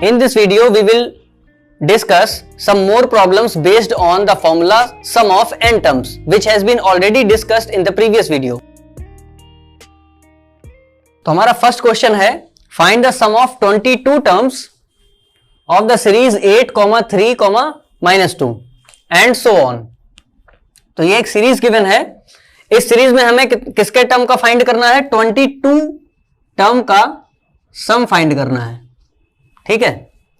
In this video, we will discuss some more problems based on the formula sum of n terms, which has been already discussed in the previous video. तो हमारा first question है, find the sum of 22 terms of the series 8, 3, -2 and so on. तो ये एक series given है. इस series में हमें किसके टर्म का फाइंड करना है? 22 टर्म का सम फाइंड करना है. ठीक है,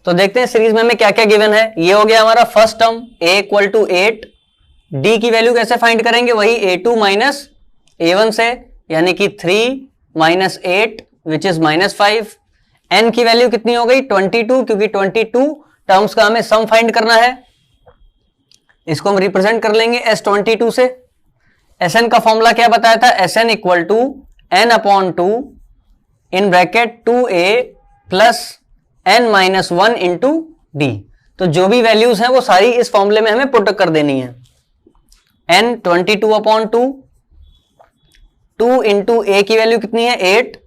तो देखते हैं सीरीज में हमें क्या क्या गिवन है. ये हो गया हमारा फर्स्ट टर्म a = 8. d की वैल्यू कैसे फाइंड करेंगे? वही a2 - a1 से, यानी कि 3 - 8 विच इज -5. n की वैल्यू कितनी हो गई? 22, क्योंकि 22 टर्म्स का हमें सम फाइंड करना है. इसको हम रिप्रेजेंट कर लेंगे s22 से. Sn का फॉर्मूला क्या बताया था? Sn = n/2 in bracket 2a plus n-1 into d. तो जो भी वैल्यूज हैं वो सारी इस फॉर्मूले में हमें पुट कर देनी है. n 22/2, 2 इंटू a की वैल्यू कितनी है? 8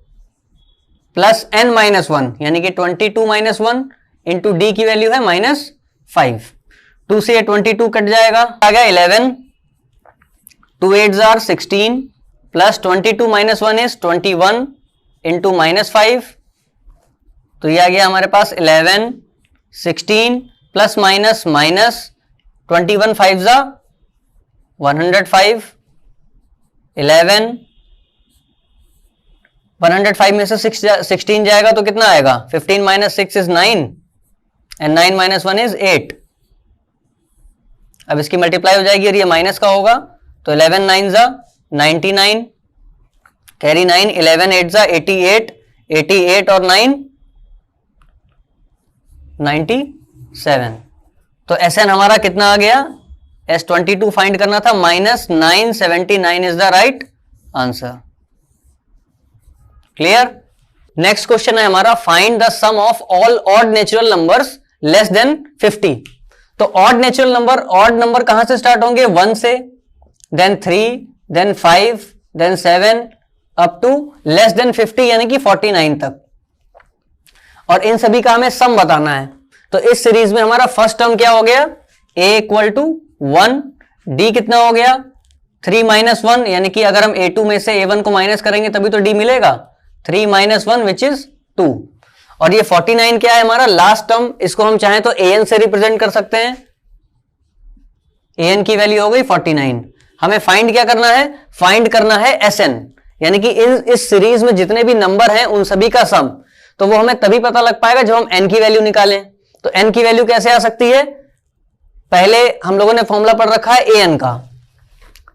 प्लस n-1 यानी कि 22 - 1 इंटू d की वैल्यू है -5. 2 से 22 कट जाएगा, आ गया 11. 2 8s are 16 plus 22 - 1 is 21 into -5. तो ये आ गया हमारे पास 11, 16 प्लस माइनस -21 5 105. 11 105 में से 16 जाएगा तो कितना आएगा? 15 - 6 इज 9 एंड 9 - 1 इज 8. अब इसकी मल्टीप्लाई हो जाएगी और ये माइनस का होगा, तो 11 9 99, कैरी 9, 11 8 88, 88 और 9 97. तो Sn हमारा कितना आ गया? S22 फाइंड करना था, -979 is the right answer. Clear? Next question है हमारा, find the sum of all odd natural numbers less than 50. तो odd natural number, odd number कहां से स्टार्ट होंगे? 1 से, then 3, then 5, then 7 up to less than 50 यानी कि 49 तक. और इन सभी का हमें सम बताना है. तो इस सीरीज में हमारा फर्स्ट टर्म क्या हो गया? a = 1. d कितना हो गया? 3 - 1 यानी कि अगर हम a2 में से a1 को माइनस करेंगे तभी तो d मिलेगा. 3 - 1 विच इज 2. और ये 49 क्या है हमारा? Last term. इसको हम चाहें तो an से रिप्रेजेंट कर सकते हैं. an की वैल्यू हो गई 49. हमें फाइंड क्या करना है? फाइंड करना है Sn, यानी कि इस सीरीज में जितने भी नंबर हैं उन सभी का सम. तो वो हमें तभी पता लग पाएगा जब हम n की वैल्यू निकालें. तो n की वैल्यू कैसे आ सकती है? पहले हम लोगों ने फॉर्मूला पढ़ रखा है an का,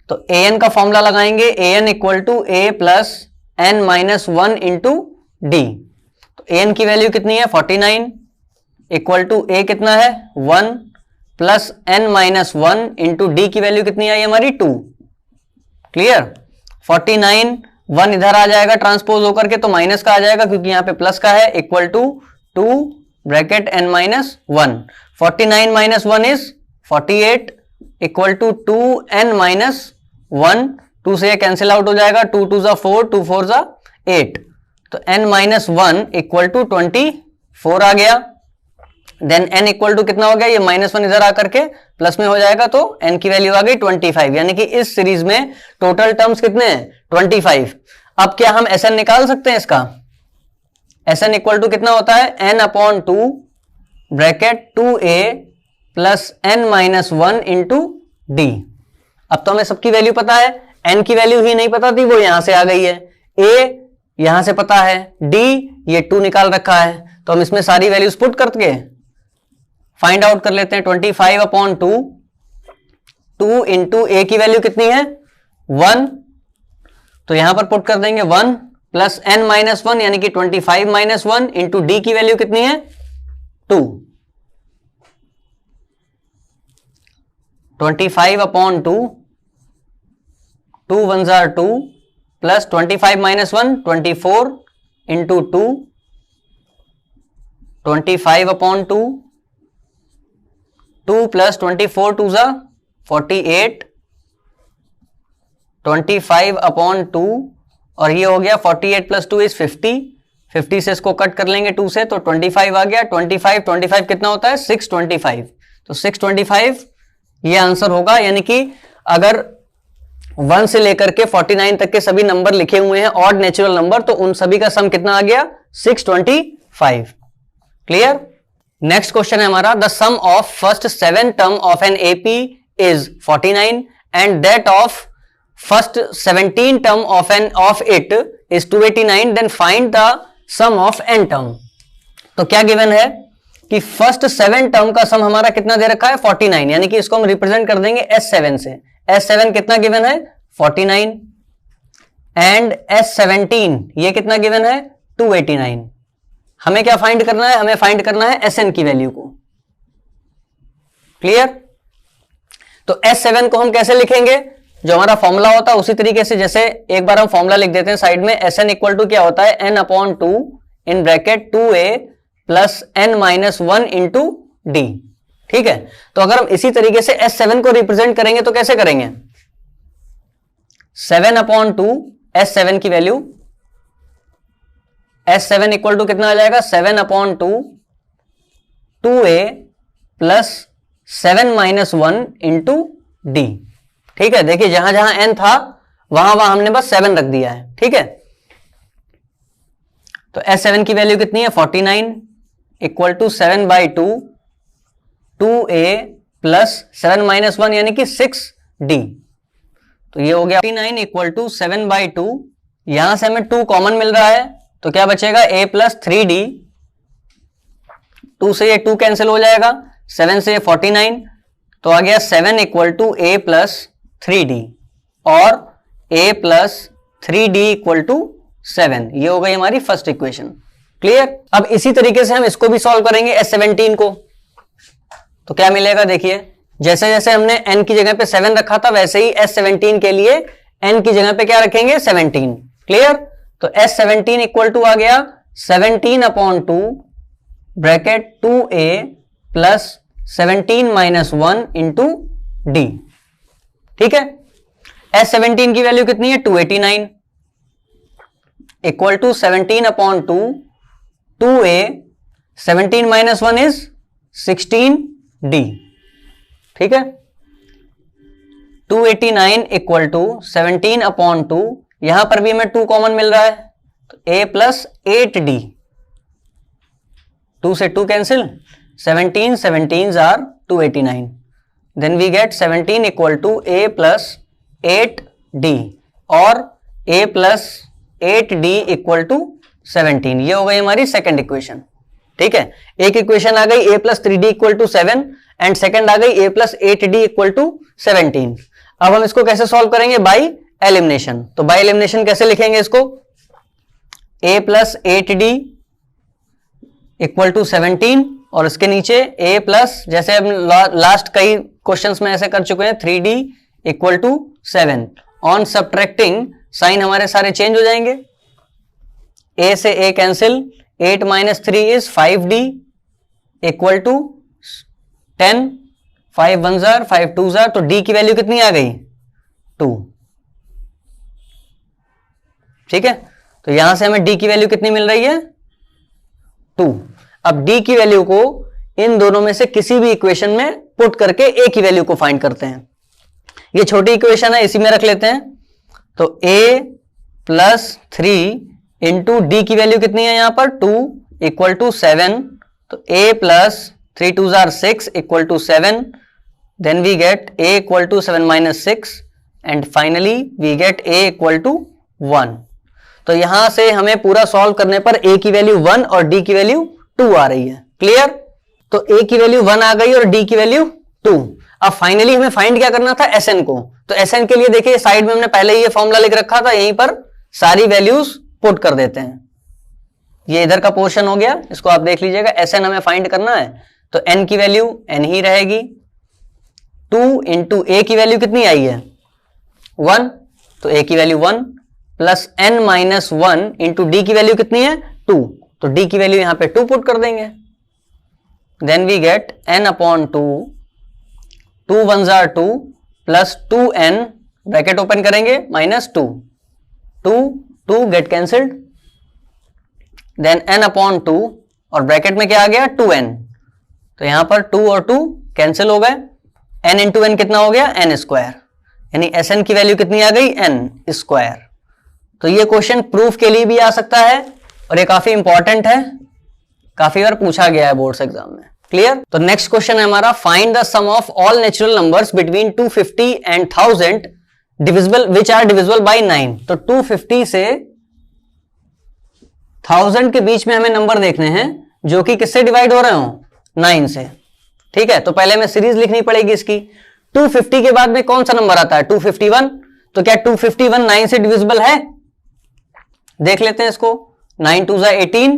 तो an का फॉर्मूला लगाएंगे. an = a plus n-1 into d. तो an की वैल्यू कितनी है? 49 इक्वल टू a कितना है? 1 प्लस n-1 इंटू d की वैल्यू कितनी आई हमारी? 2. क्लियर? 49 1 इधर आ जाएगा ट्रांसपोज होकर के, तो माइनस का आ जाएगा क्योंकि यहां पे प्लस का है. Equal to 2 bracket n-1. 49 - 1 is 48 equal to 2n-1. 2 से ये कैंसिल आउट हो जाएगा. 2 2 = 4, 2 4 = 8. तो n-1 इक्वल टू 24 आ गया. देन n इक्वल टू कितना हो गया? ये -1 इधर आकर के प्लस में हो जाएगा, तो n की वैल्यू आ गई 25. यानी कि इस सीरीज में टोटल टर्म्स कितने हैं? 25. अब क्या हम Sn निकाल सकते हैं इसका? Sn इक्वल टू कितना होता है? n/2 bracket 2a plus n-1 into d. अब तो हमें सबकी वैल्यू पता है. n की वैल्यू ही नहीं पता थी, वो यहां से आ गई है. a यहां से पता है, d ये 2 निकाल रखा है. तो हम इसमें सारी वैल्यूज पुट करके फाइंड आउट कर लेते हैं. 25/2, 2 इंटू a की वैल्यू कितनी है? 1. तो यहां पर पुट कर देंगे 1 प्लस n-1 यानी कि 25 - 1 इंटू d की वैल्यू कितनी है? 2. 25/2, 2 1s are 2 plus 25 - 1 24 into 2. 25/2, 2 plus 24 2s are 48. 25/2 और ये हो गया 48 + 2 इज 50. 50 से इसको कट कर लेंगे 2 से, तो 25 आ गया। 25 कितना होता है? 625। तो 625 ये आंसर होगा। यानी कि अगर 1 से लेकर के 49 तक के सभी नंबर लिखे हुए हैं ऑड नेचुरल नंबर, तो उन सभी का सम कितना आ गया? 625। क्लियर? नेक्स्ट क्वेश्चन है हमारा, the sum of first 7 term of an AP is 49 and that of first 17 term of it is 289, then find the sum of n term. तो क्या गिवन है कि फर्स्ट 7 टर्म का सम हमारा कितना दे रखा है? 49। यानी कि इसको हम रिप्रेजेंट कर देंगे S7 से। S7 कितना गिवन है? 49 एंड S17 ये कितना गिवन है? 289। हमें क्या फाइंड करना है? हमें फाइंड करना है Sn की वैल्यू को। क्लियर? तो S7 को हम कैसे लिखेंगे? जो हमारा फॉर्मूला होता है उसी तरीके से, जैसे एक बार हम फॉर्मूला लिख देते हैं साइड में। Sn इक्वल टू क्या होता है? n/2 in bracket 2a plus n-1 into D. ठीक है, तो अगर हम इसी तरीके से S7 को रिप्रेजेंट करेंगे तो कैसे करेंगे? 7/2 S7 की वैल्यू, S7 इक्वल टू कितना आ जाएगा? 7/2 2a प्लस 7-1 इंटू डी। ठीक है, देखिए जहां जहां n था वहां हमने बस 7 रख दिया है। ठीक है, तो S7 की वैल्यू कितनी है? 49 इक्वल टू 7/2 2a प्लस 7-1 यानी कि 6d। तो ये हो गया 49 इक्वल टू 7/2। यहां से हमें 2 कॉमन मिल रहा है, तो क्या बचेगा? a plus 3d। 2 से ये 2 कैंसिल हो जाएगा, 7 से ये 49, तो आ गया 7 equal to a plus 3d और a plus 3d equal to 7। ये हो गई हमारी फर्स्ट इक्वेशन। क्लियर? अब इसी तरीके से हम इसको भी सॉल्व करेंगे S17 को। तो क्या मिलेगा? देखिए जैसे जैसे हमने n की जगह पे 7 रखा था वैसे ही S17 के लिए n की जगह पे क्या रखेंगे? 17। क्लियर? तो S17 इक्वल टू आ गया 17/2 bracket 2a plus 17-1 into D. ठीक है, S17 की वैल्यू कितनी है? 289 equal to 17/2 2a 17-1 is 16d। ठीक है, 289 इक्वल टू 17/2, यहां पर भी हमें 2 कॉमन मिल रहा है, तो a प्लस 8d। 2 से 2 cancel, 17 are 289, then we get 17 equal to a plus 8d और a plus 8d equal to 17। ये हो गई हमारी सेकंड इक्वेशन। ठीक है, एक इक्वेशन आ गई a plus 3d equal to 7 and second आ गई a plus 8d equal to 17। अब हम इसको कैसे सॉल्व करेंगे? By elimination. तो बाय एलिमिनेशन कैसे लिखेंगे इसको? a plus 8d equal to 17 और इसके नीचे a प्लस, जैसे हम लास्ट कई क्वेश्चंस में ऐसे कर चुके हैं, 3d equal to 7। On subtracting sign हमारे सारे चेंज हो जाएंगे, a से a cancel, 8 - 3 is 5d equal to 10, 5 1 जार 5 2 जार, तो d की वैल्यू कितनी आ गई? 2। ठीक है, तो यहां से हमें d की वैल्यू कितनी मिल रही है? 2। अब d की वैल्यू को इन दोनों में से किसी भी इक्वेशन में पुट करके a की वैल्यू को फाइंड करते हैं। ये छोटी इक्वेशन है, इसी में रख लेते हैं। तो a प्लस 3 इंटू डी की वैल्यू कितनी है यहां पर? 2 इक्वल टू 7, तो a प्लस 3 2 जार 6 equal to 7, then we get a equal to 7 - 6 and finally we get a equal to 1। तो यहां से हमें पूरा सॉल्व करने पर a की वैल्यू 1 और d की वैल्यू 2 आ रही है। क्लियर? तो a की वैल्यू 1 आ गई और d की वैल्यू 2। अब फाइनली हमें फाइंड क्या करना था? Sn को। तो Sn के लिए देखिए साइड में हमने पहले ही ये फॉर्मूला लिख रखा था, यहीं पर सारी वैल्यूज पुट कर देते हैं। ये इधर का पोर्शन हो गया, इसको आप देख लीजिएगा। Sn हमें फाइंड करना है, तो n की वैल्यू n ही रहेगी। 2 इंटू a की वैल्यू कितनी आई है? 1, तो a की value 1 plus n-1 into D की वैल्यू कितनी है? 2, तो d की वैल्यू यहां पे 2 पुट कर देंगे। देन वी गेट n/2, 2 1 जार 2 प्लस 2n, ब्रैकेट ओपन करेंगे, -2, 2 2 get cancelled, then n upon 2 और ब्रैकेट में क्या आ गया 2n। तो यहां पर 2 और 2 कैंसिल हो गए, n इंटू एन कितना हो गया n स्क्वायर, यानी Sn की वैल्यू कितनी आ गई n स्क्वायर। तो ये क्वेश्चन प्रूफ के लिए भी आ सकता है और ये काफी इंपॉर्टेंट है, काफी बार पूछा गया है बोर्ड्स एग्जाम में। क्लियर। तो नेक्स्ट क्वेश्चन है हमारा, find the sum of all natural numbers between 250 and 1000 divisible which are divisible by 9। तो 250 से 1000 के बीच में हमें नंबर देखने हैं जो कि किससे डिवाइड हो रहे हो 9 से। ठीक है, तो पहले हमें सीरीज लिखनी पड़ेगी इसकी। 250 के बाद में कौन सा नंबर आता है 251। तो क्या 251 9 से डिविजिबल है, देख लेते हैं इसको। 9 2 जा 18,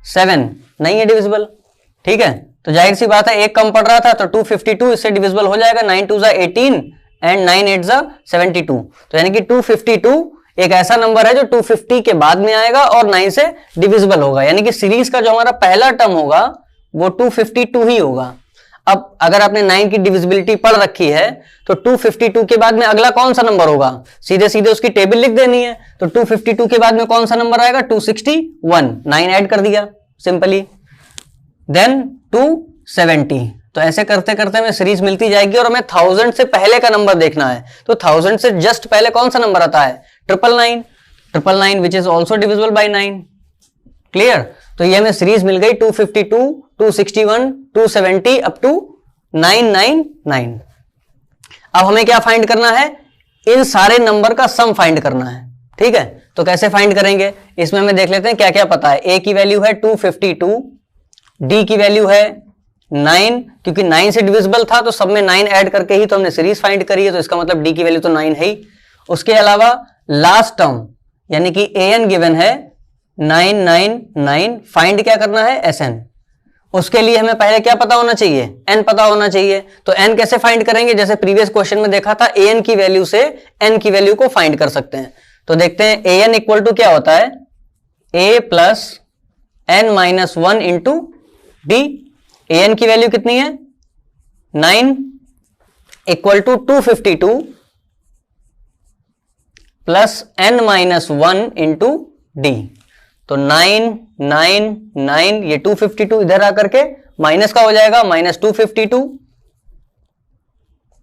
7 नहीं है डिविजिबल। ठीक है, तो जाहिर सी बात है एक कम पड़ रहा था, तो 252 इससे डिविजिबल हो जाएगा। 9 2 जा 18 एंड 9 8 जा 72। तो यानी कि 252 एक ऐसा नंबर है जो 250 के बाद में आएगा और 9 से डिविजिबल होगा, यानी कि सीरीज का जो हमारा पहला टर्म होगा वो 252 ही होगा। अब अगर आपने 9 की डिविजिबिलिटी पढ़ रखी है तो 252 के बाद में अगला कौन सा नंबर होगा, सीधे सीधे उसकी टेबल लिख देनी है। तो 252 के बाद में कौन सा नंबर आएगा 261, 9 ऐड कर दिया सिंपली, देन 270। तो ऐसे करते करते हमें सीरीज मिलती जाएगी और हमें 1000 से पहले का नंबर देखना है। तो 1000 से जस्ट पहले कौन सा नंबर आता है 999 which is also divisible by 9। Clear. तो ये हमें सीरीज मिल गई 252, 261, 270 अप टू 999। अब हमें क्या फाइंड करना है, इन सारे नंबर का सम फाइंड करना है। ठीक है, तो कैसे फाइंड करेंगे, इसमें हमें देख लेते हैं क्या क्या पता है। ए की वैल्यू है 252, डी की वैल्यू है 9, क्योंकि 9 से डिविजिबल था तो सब में 9 ऐड करके ही तो हमने सीरीज फाइंड करी है, तो इसका मतलब डी की वैल्यू तो 9 है ही। उसके अलावा लास्ट टर्म यानी कि an गिवन है 999, फाइंड क्या करना है Sn। उसके लिए हमें पहले क्या पता होना चाहिए n पता होना चाहिए। तो n कैसे फाइंड करेंगे, जैसे प्रीवियस क्वेश्चन में देखा था an की वैल्यू से n की वैल्यू को फाइंड कर सकते हैं। तो देखते हैं an इक्वल टू क्या होता है a plus n minus 1 into d. an की वैल्यू कितनी है 9 equal to 252 plus n minus 1 into d. तो 9 9 9, ये 252 इधर आकर के माइनस का हो जाएगा, minus 252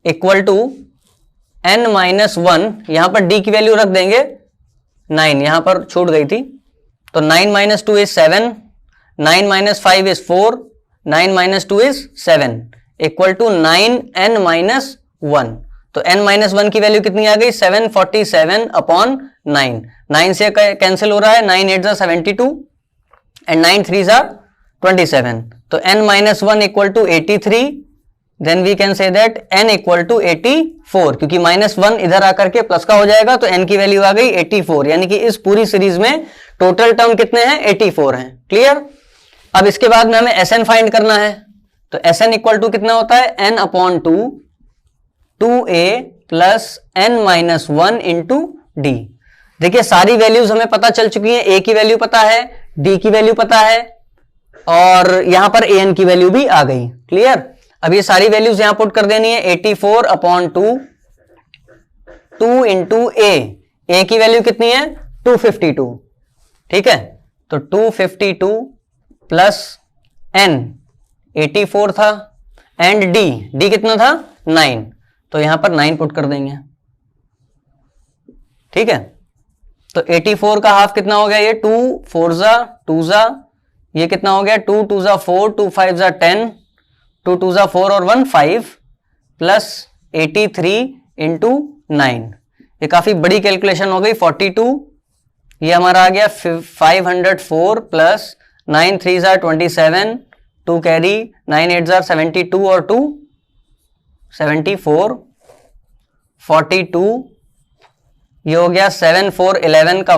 equal to n minus 1, यहां पर d की वैल्यू रख देंगे 9, यहां पर छूट गई थी। तो 9 minus 2 is 7, 9 minus 5 is 4, 9 minus 2 is 7 equal to 9n minus 1। तो n माइनस 1 की वैल्यू कितनी आ गई 747 अपॉन 9। 9 से कैंसिल हो रहा है, 9 8 जा 72 एंड 9 3 जा 27। तो n minus 1 equal to 83, then we can say that n equal to 84, क्योंकि माइनस 1 इधर आकर के प्लस का हो जाएगा तो n की वैल्यू आ गई 84, यानी कि इस पूरी सीरीज में टोटल टर्म कितने हैं 84 हैं। क्लियर। अब इसके बाद में हमें Sn फाइंड करना है। तो Sn इक्वल टू कितना होता है n upon 2a plus n minus 1 into D. देखिए सारी वैल्यूज हमें पता चल चुकी हैं, a की वैल्यू पता है, d की वैल्यू पता है और यहां पर an की वैल्यू भी आ गई। क्लियर। अब ये सारी वैल्यूज यहां पुट कर देनी है, 84 अपॉन 2 इंटू a की वैल्यू कितनी है 252। ठीक है, तो 252 प्लस n 84 था एंड d कितना था 9, तो यहां पर 9 पुट कर देंगे। ठीक है, तो 84 का हाफ कितना हो गया, ये 2 4 जा 2 जा, ये कितना हो गया 2 2 जा 4, 2 5 जा 10, 2 2 जा 4 और 1 5 प्लस 83 इंटू 9। ये काफी बड़ी कैलकुलेशन हो गई। 42, ये हमारा आ गया 504 प्लस 9 3 जा 27, 2 कैरी, 9 8 जा 72 और 2 74, 42, ये हो गया 7 4 11 का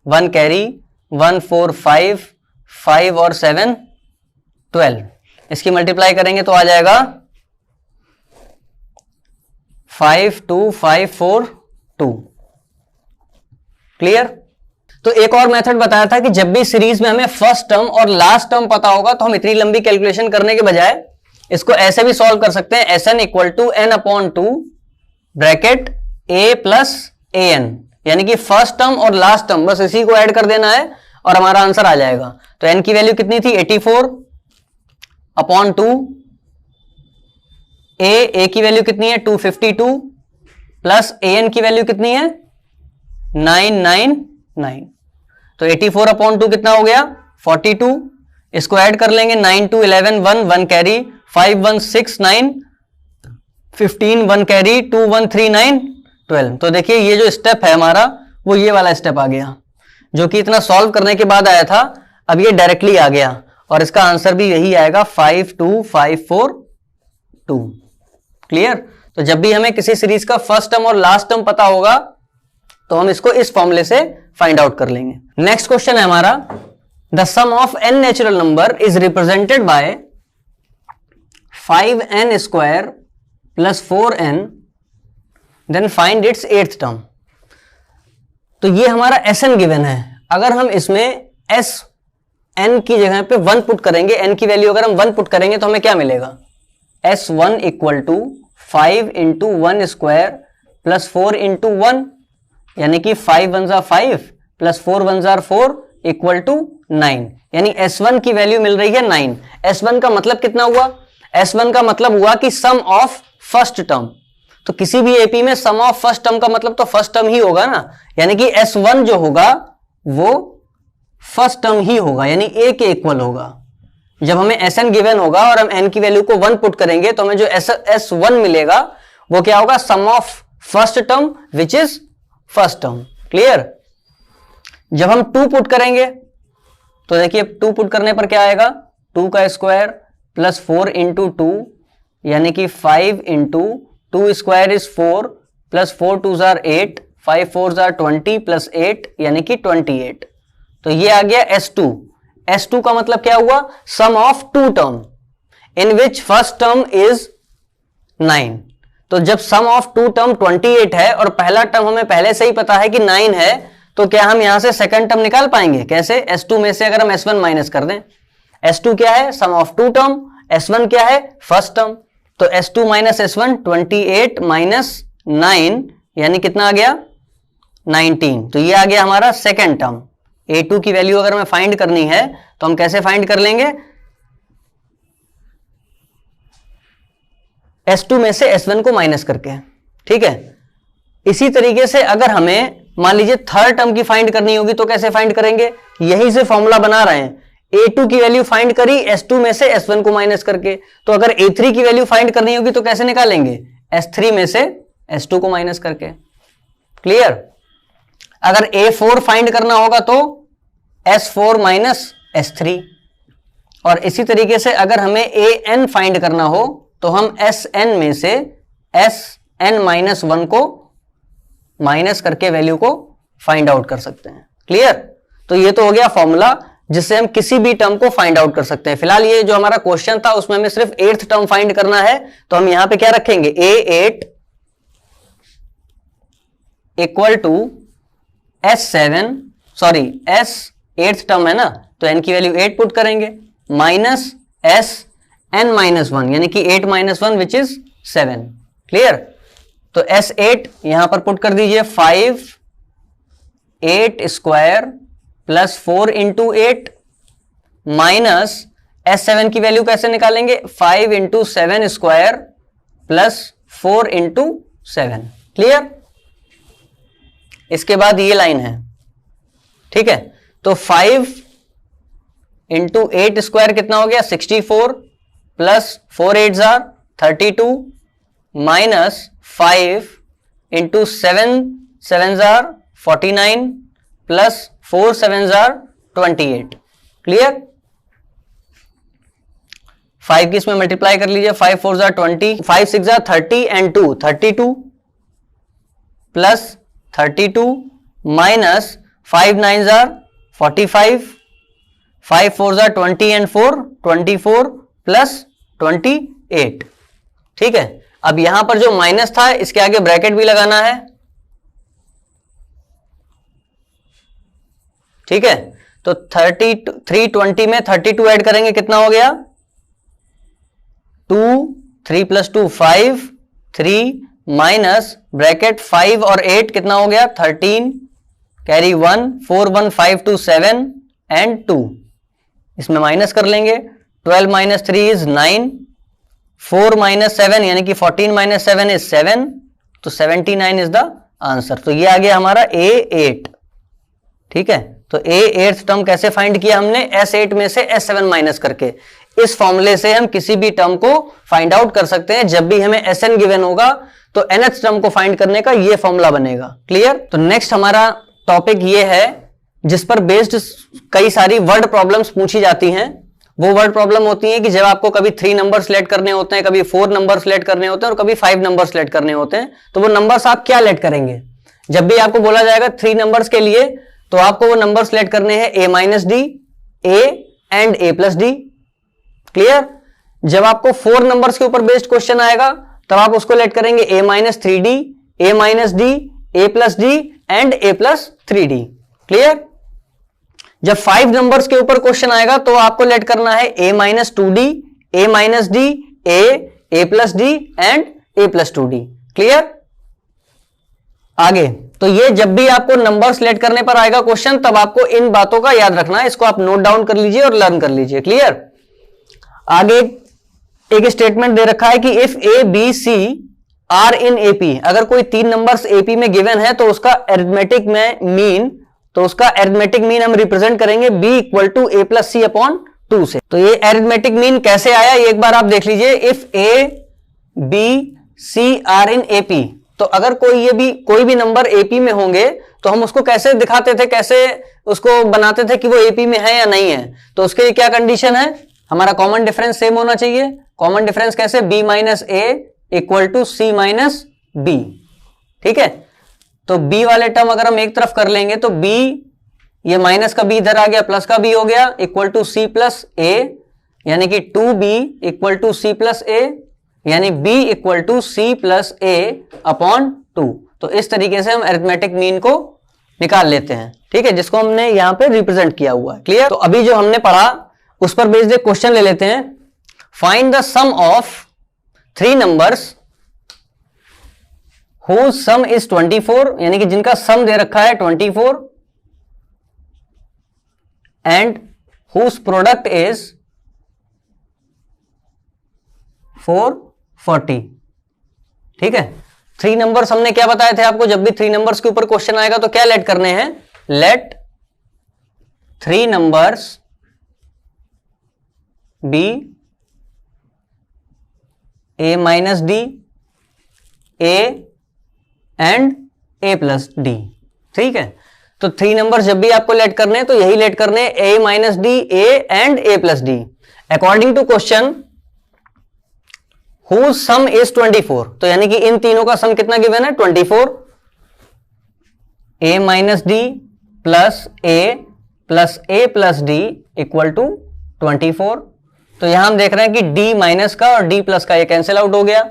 1 कैरी, 1 4 5 और 7 12। इसकी मल्टीप्लाई करेंगे तो आ जाएगा 5 2 5 4 2। क्लियर। तो एक और मेथड बताया था कि जब भी सीरीज में हमें फर्स्ट टर्म और लास्ट टर्म पता होगा तो हम इतनी लंबी कैलकुलेशन करने के बजाय इसको ऐसे भी सॉल्व कर सकते हैं। Sn equal to n upon 2 bracket a plus an, यानी कि फर्स्ट टर्म और लास्ट टर्म बस इसी को ऐड कर देना है और हमारा आंसर आ जाएगा। तो n की वैल्यू कितनी थी 84/2, a की वैल्यू कितनी है 252 प्लस an की वैल्यू कितनी है 999। तो 84/2 कितना हो गया 42, इसको ऐड कर लेंगे 9 2 11 1 1 कैरी 5 1 6 9 15 1 कैरी 2 1 3 9 12। तो देखिए ये जो स्टेप है हमारा वो ये वाला स्टेप आ गया जो कि इतना सॉल्व करने के बाद आया था, अब ये डायरेक्टली आ गया और इसका आंसर भी यही आएगा 52542। क्लियर। तो जब भी हमें किसी सीरीज का फर्स्ट टर्म और लास्ट टर्म पता होगा तो हम इसको इस फॉर्मूले से फाइंड आउट कर लेंगे। नेक्स्ट क्वेश्चन है हमारा, the sum of n natural number is represented by 5n square plus 4n, then find its eighth term. तो ये हमारा Sn गिवन है। अगर हम इसमें Sn की जगह पे 1 पुट करेंगे, n की वैल्यू अगर हम 1 पुट करेंगे तो हमें क्या मिलेगा S1 equal to 5 into 1 square plus 4 into 1, यानी कि 5 1 जार 5 प्लस 4 1 जार 4 इक्वल टू 9, यानी S1 की वैल्यू मिल रही है 9। S1 का मतलब कितना हुआ, S1 का मतलब हुआ कि सम ऑफ फर्स्ट टर्म। तो किसी भी एपी में सम ऑफ फर्स्ट टर्म का मतलब तो फर्स्ट टर्म ही होगा ना, यानी कि S1 जो होगा वो फर्स्ट टर्म ही होगा, यानी A के इक्वल होगा। जब हमें Sn गिवन होगा और हम n की वैल्यू को 1 पुट करेंगे तो हमें जो S1 मिलेगा वो क्या होगा, sum of first term which is first term. Clear. जब हम 2 पुट करेंगे तो देखिए 2 पुट करने पर क्या आएगा, 2 का स्क्वायर प्लस 4 इंटू 2, यानी कि 5 into 2 square is 4 plus 4 2 jar 8, 5 4 jar 20 plus 8 यानी कि 28। तो ये आ गया S2। S2 का मतलब क्या हुआ, sum of 2 term in which first term is 9। तो जब सम ऑफ 2 टर्म 28 है और पहला टर्म हमें पहले से ही पता है कि 9 है, तो क्या हम यहां से सेकंड टर्म निकाल पाएंगे? कैसे? S2 में से अगर हम S1 माइनस कर दें, S2 क्या है, सम ऑफ 2 टर्म, S1 क्या है, फर्स्ट टर्म। तो S2 माइनस S1 28 माइनस 9 यानी कितना आ गया 19। तो ये आ गया हमारा सेकंड टर्म। A2 की वैल्यू अगर हमें फाइंड करनी है तो हम कैसे फाइंड कर लेंगे, S2 में से S1 को माइनस करके। ठीक है। इसी तरीके से अगर हमें मान लीजिए थर्ड टर्म की फाइंड करनी होगी तो कैसे फाइंड करेंगे, यहीं से फॉर्मूला बना रहे हैं। A2 की वैल्यू फाइंड करी S2 में से S1 को माइनस करके, तो अगर A3 की वैल्यू फाइंड करनी होगी तो कैसे निकालेंगे, S3 में से S2 को माइनस करके। क्लियर। अगर A4 फाइंड करना होगा तो S4 माइनस S3, और इसी तरीके से अगर हमें AN फाइंड करना हो तो हम SN में से SN माइनस 1 को माइनस करके वैल्यू को फाइंड आउट कर सकते हैं। क्लियर। तो ये तो हो गया फॉर्मूला जिससे हम किसी भी टर्म को फाइंड आउट कर सकते हैं। फिलहाल ये जो हमारा क्वेश्चन था उसमें हमें सिर्फ 8th टर्म फाइंड करना है, तो हम यहां पे क्या रखेंगे, A8 equal to S7, sorry S8th term है ना, तो n की वैल्यू 8 पुट करेंगे माइनस SN माइनस 1 यानी कि 8 माइनस 1 विच इज 7। क्लियर। तो S8 यहां पर पुट कर दीजिए 5 8 square plus 4 into 8 minus S7 की वैल्यू कैसे निकालेंगे, 5 into 7 square plus 4 into 7। Clear. इसके बाद ये लाइन है। ठीक है। तो 5 इंटू 8 स्क्वायर कितना हो गया 64 plus 4 8 jar 32 minus 5 into 7 7 jar 49 plus 4 7 jar 28। Clear. 5 की इसमें मल्टीप्लाई कर लीजिए, 5 4 jar 20, 5 6 jar 30 and 2 32 plus 32 minus 5 9 jar 45, 5 4 jar 20 and 4 24 plus 28। ठीक है। अब यहां पर जो माइनस था इसके आगे ब्रैकेट भी लगाना है। ठीक है। तो 320 में 32 ऐड करेंगे, कितना हो गया 2 3 प्लस 2 5 3 माइनस ब्रैकेट 5 और 8 कितना हो गया 13 कैरी 1 4 1 5 2 7 एंड 2, इसमें माइनस कर लेंगे। 12 माइनस 3 इज 9, 4 माइनस 7 यानी कि 14 माइनस 7 इज 7, तो 79 इज द आंसर। तो ये आ गया हमारा A8। ठीक है, तो A8 टर्म कैसे फाइंड किया हमने? S8 में से S7 माइनस करके। इस फॉर्मूले से हम किसी भी टर्म को फाइंड आउट कर सकते हैं। जब भी हमें Sn गिवन होगा तो nth टर्म को फाइंड करने का ये फॉर्मूला बनेगा। क्लियर? तो नेक्स्ट हमारा टॉपिक ये है जिस पर बेस्ड कई सारी वर्ड प्रॉब्लम्स पूछी जाती हैं। वो वर्ड प्रॉब्लम होती है कि जब आपको कभी 3 नंबर सेलेक्ट करने होते हैं, कभी 4 नंबर सेलेक्ट करने होते हैं और कभी 5 नंबर सेलेक्ट करने होते हैं, तो वो नंबर्स आप क्या लेट करेंगे? जब भी आपको बोला जाएगा 3 नंबर्स के लिए, तो आपको वो नंबर सेलेक्ट करने हैं A minus d, A and A plus D. Clear? जब आपको 4 नंबर्स के ऊपर बेस्ड क्वेश्चन आएगा तब आप उसको लेट करेंगे A minus 3D, A minus d, A plus D and A plus 3D। Clear? जब 5 नंबर्स के ऊपर क्वेश्चन आएगा तो आपको लेट करना है A minus 2D, A minus d, A plus D and A plus 2D। Clear? आगे, तो ये जब भी आपको नंबर सेलेक्ट करने पर आएगा क्वेश्चन तब आपको इन बातों का याद रखना है। इसको आप नोट डाउन कर लीजिए और लर्न कर लीजिए। क्लियर? आगे एक स्टेटमेंट दे रखा है कि if A, B, C are in AP, अगर कोई 3 नंबर्स AP में गिवन है तो उसका एरिथमेटिक में मीन, तो उसका एरिथमेटिक मीन हम रिप्रेजेंट करेंगे B equal to A plus C upon 2 से। तो ये एरिथमेटिक मीन कैसे आया ये एक बार आप देख लीजिए। If A, B, C are in AP, तो अगर कोई भी नंबर AP में होंगे तो हम उसको कैसे दिखाते थे, कैसे उसको बनाते थे कि वो AP में है या नहीं है? तो उसके लिए क्या कंडीशन है? हमारा कॉमन डिफरेंस सेम होना चाहिए। कॉमन डिफरेंस कैसे? B minus A equal to C minus B। ठीक है, तो B वाले टर्म अगर हम एक तरफ कर लेंगे तो B, ये माइनस का B इधर आ गया, प्लस का B हो गया, equal to C plus A, यानी कि 2B equal to C plus A, यानी B equal to C plus A upon 2। तो इस तरीके से हम अरिथमेटिक मीन को निकाल लेते हैं। ठीक है, जिसको हमने यहां पे रिप्रेजेंट किया हुआ है। क्लियर? तो अभी जो हमने पढ़ा उस पर बेस्ड एक क्वेश्चन ले लेते हैं। Find the sum of 3 numbers whose sum is 24, यानी कि जिनका सम दे रखा है 24 and whose product is 440। ठीक है, 3 नंबर्स हमने क्या बताए थे आपको? जब भी 3 नंबर्स के ऊपर क्वेश्चन आएगा तो क्या लेट करने हैं? Let 3 numbers be A minus d, A and A plus d. ठीक है, तो 3 नंबर जब भी आपको लेट करने हैं तो यही लेट करने हैं A minus d, A and A plus d. According to question whose sum is 24, तो यानी कि इन तीनों का सम कितना गिवन है? 24। A minus d plus A plus d equal to 24। तो यहां हम देख रहे हैं कि D माइनस का और D प्लस का ये कैंसिल आउट हो गया।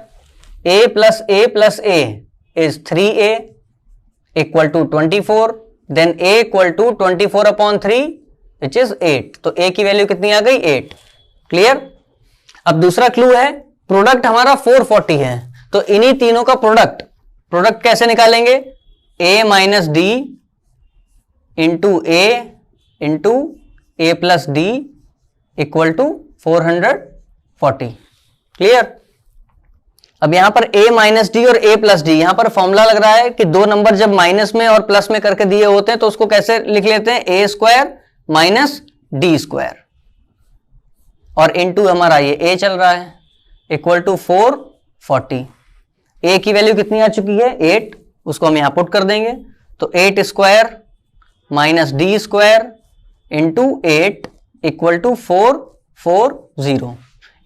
A plus A is 3A equal to 24, then A equal to 24 upon 3 which is 8। तो A की वैल्यू कितनी आ गई? 8। क्लियर? अब दूसरा क्लू है, प्रोडक्ट हमारा 440 है, तो इन्हीं तीनों का प्रोडक्ट कैसे निकालेंगे? A minus d into A plus d equal to 440। Clear? अब यहां पर A माइनस डी और A प्लस डी, यहां पर फॉर्मूला लग रहा है कि 2 नंबर जब माइनस में और प्लस में करके दिए होते हैं तो उसको कैसे लिख लेते हैं? A square minus d square, और इनटू हमारा ये A चल रहा है, इक्वल टू 440। A की वैल्यू कितनी आ चुकी है? 8, उसको हम यहां पुट कर देंगे। तो 8 square minus d square into 8 equal to 440।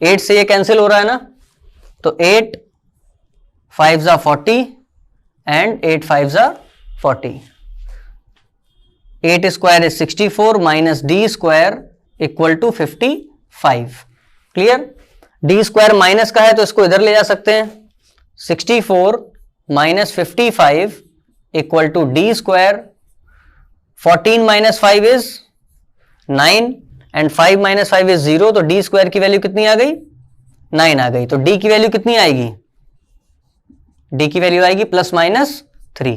8 से ये कैंसिल हो रहा है ना, तो 8 5 जा 40 एंड 8 5 जा 40। 8 square is 64 minus d square equal to 55। Clear? D square minus का है तो इसको इधर ले जा सकते हैं। 64 minus 55 equal to d square. 14 minus 5 is 9 and 5 minus 5 is 0, तो डी स्क्वायर की वैल्यू कितनी आ गई? 9 आ गई। तो डी की वैल्यू कितनी आएगी? डी की वैल्यू आएगी प्लस माइनस 3।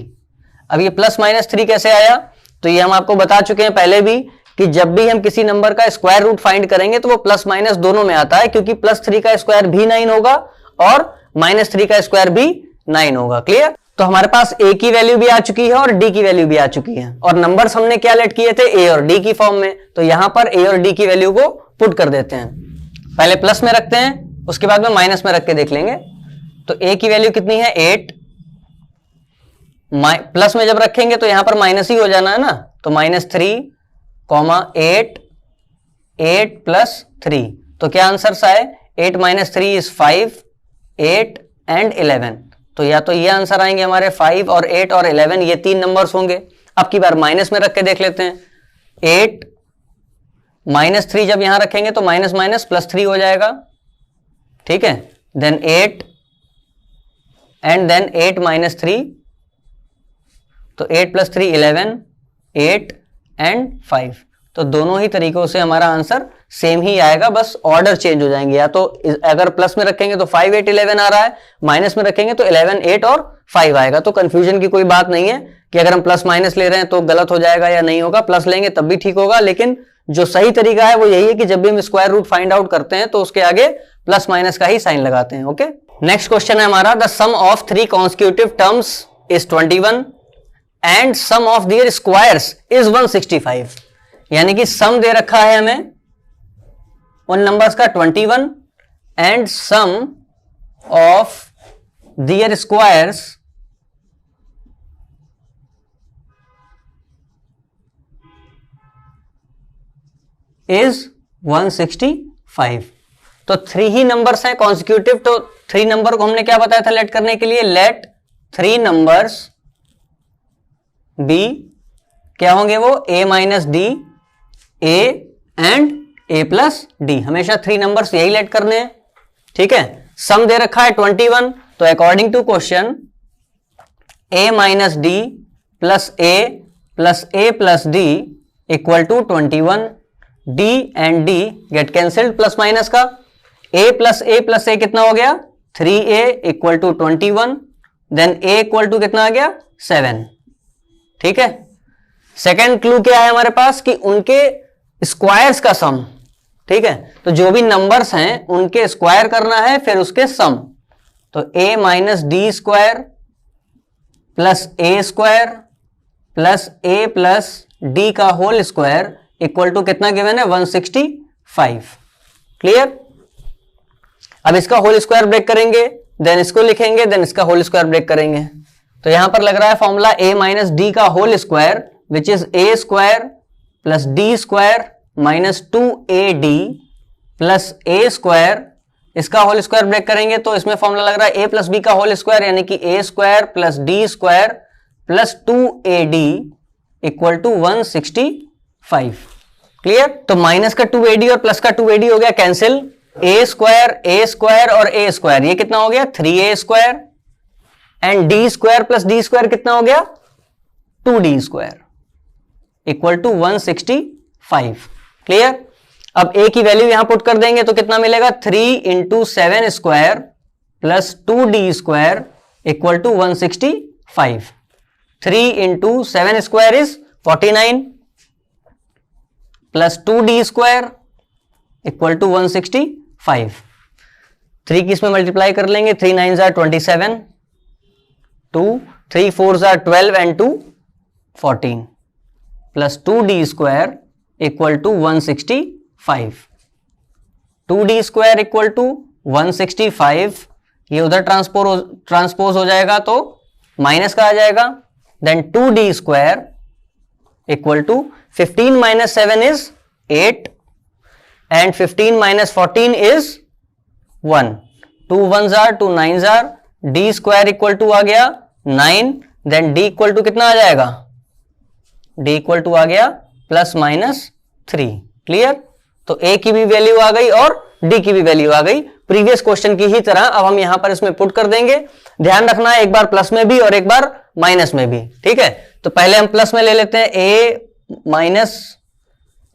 अब ये प्लस माइनस 3 कैसे आया? तो ये हम आपको बता चुके हैं पहले भी कि जब भी हम किसी नंबर का स्क्वायर रूट फाइंड करेंगे तो वो प्लस माइनस दोनों में आता है, क्योंकि +3 का स्क्वायर भी 9 होगा और -3 का स्क्वायर भी 9 होगा। क्लियर? तो हमारे पास a की वैल्यू भी आ चुकी है और d की वैल्यू भी आ चुकी है, और नंबर्स हमने क्या लेट किए थे, a और d की फॉर्म में। तो यहां पर a और d की वैल्यू को पुट कर देते हैं। पहले प्लस में रखते हैं, उसके बाद में माइनस में रख के देख लेंगे। तो a की वैल्यू कितनी है, 8। प्लस में जब रखेंगे तो यहां पर माइनस ही हो जाना है ना, तो -3, 8, 8 + 3। तो क्या आंसर आए, 8 - 3 = 5, 8 एंड 11। तो या तो ये आंसर आएंगे हमारे 5 और 8 और 11, ये 3 नंबर्स होंगे। अब की बार माइनस में रख के देख लेते हैं। 8 -3 जब यहां रखेंगे तो माइनस माइनस +3 हो जाएगा, ठीक है। देन 8 एंड देन 8 - 3, तो 8 + 3 11, 8 एंड 5। तो दोनों ही तरीकों से हमारा आंसर सेम ही आएगा, बस ऑर्डर चेंज हो जाएंगे। या तो अगर प्लस में रखेंगे तो 5, 8, 11 आ रहा है, माइनस में रखेंगे तो 11, 8 और 5 आएगा। तो कंफ्यूजन की कोई बात नहीं है कि अगर हम प्लस माइनस ले रहे हैं तो गलत हो जाएगा या नहीं होगा, प्लस लेंगे तब भी ठीक होगा। लेकिन जो सही तरीका है वो यही है कि जब भी हम स्क्वायर रूट फाइंड आउट करते हैं तो उसके आगे प्लस माइनस का ही साइन लगाते हैं। ओके, नेक्स्ट क्वेश्चन है हमारा, the sum of 3 consecutive terms is 21 and sum of their squares is 165। यानी कि सम दे रखा है हमें उन नंबर्स का 21 and sum of their squares is 165। तो 3 ही नंबर्स हैं कॉन्सिक्यूटिव, तो 3 नंबर को हमने क्या बताया था लेट करने के लिए, लेट 3 नंबर्स बी क्या होंगे वो, a - d, a and a + d। हमेशा 3 नंबर्स यही लेट करने हैं, ठीक है। सम दे रखा है 21, तो according to question a - d + a + a + d = 21। d and d gate cancelled, plus minus का a + a कितना हो गया, 3a = 21। देन a = कितना आ गया, 7, ठीक है। सेकेंड क्लू क्या है हमारे पास कि उनके स्क्वायर्स का सम, ठीक है। तो जो भी नंबर्स हैं उनके स्क्वायर करना है, फिर उसके सम। तो a - d² + a² + a + d का होल स्क्वायर इक्वल टू कितना गिवन है, 165। क्लियर? अब इसका होल स्क्वायर ब्रेक करेंगे, देन इसको लिखेंगे, देन इसका होल स्क्वायर ब्रेक करेंगे। तो यहां पर लग रहा है फॉर्मूला a - d का whole square which is a² + d² - 2ad + a²। इसका होल स्क्वायर ब्रेक करेंगे तो इसमें फॉर्मूला लग रहा है a + b का होल स्क्वायर, यानी कि a² + d² + 2ad = 165। क्लियर? तो माइनस का 2ad और प्लस का 2ad हो गया कैंसिल, a² और a², ये कितना हो गया, 3a² एंड d² + d² कितना हो गया, 2d² = 165। क्लियर? अब a की वैल्यू यहां पुट कर देंगे तो कितना मिलेगा, 3 × 7² + 2d² = 165। 3 × 7² is 49 + 2d² = 165। 3 की इसमें मल्टीप्लाई कर लेंगे, 3 × 9 = 27, 2 3 4 = 12 एंड 2 14 + 2d² = 165। 2d² = 165, ये उधर ट्रांसपोज हो जाएगा तो माइनस का आ जाएगा। Then 2d² = 15 - 7 is 8 and 15 - 14 is 1। 2 1s are 2 9s are, d² = आ गया 9। देन d = कितना आ जाएगा, d = आ गया ±3। क्लियर? तो a की भी वैल्यू आ गई और d की भी वैल्यू आ गई, प्रीवियस क्वेश्चन की ही तरह। अब हम यहां पर इसमें पुट कर देंगे। ध्यान रखना है, एक बार प्लस में भी और एक बार माइनस में भी, ठीक है। तो पहले हम प्लस में ले लेते हैं,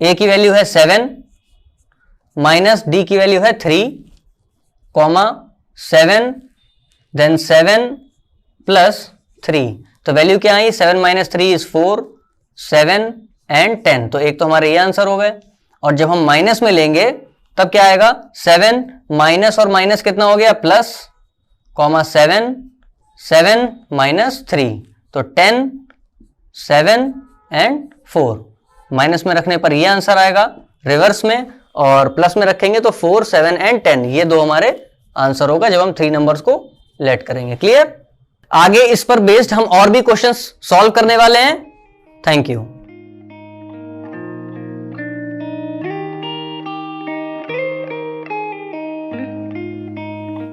a की वैल्यू है 7 माइनस d की वैल्यू है 3, 7, देन 7 + 3। तो वैल्यू क्या आई, 7 - 3 is 4, 7 एंड 10। तो एक तो हमारे ये आंसर हो गए। और जब हम माइनस में लेंगे तब क्या आएगा, 7 माइनस और माइनस कितना हो गया, प्लस, कॉमा 7, 7 माइनस 3, तो 10, 7 एंड 4। माइनस में रखने पर ये आंसर आएगा रिवर्स में, और प्लस में रखेंगे तो 4, 7 एंड 10, ये दो हमारे आंसर होगा जब हम 3 नंबर्स को लेट करेंगे। क्लियर? आगे इस पर बेस्ड हम और भी क्वेश्चंस सॉल्व करने वाले हैं। Thank you.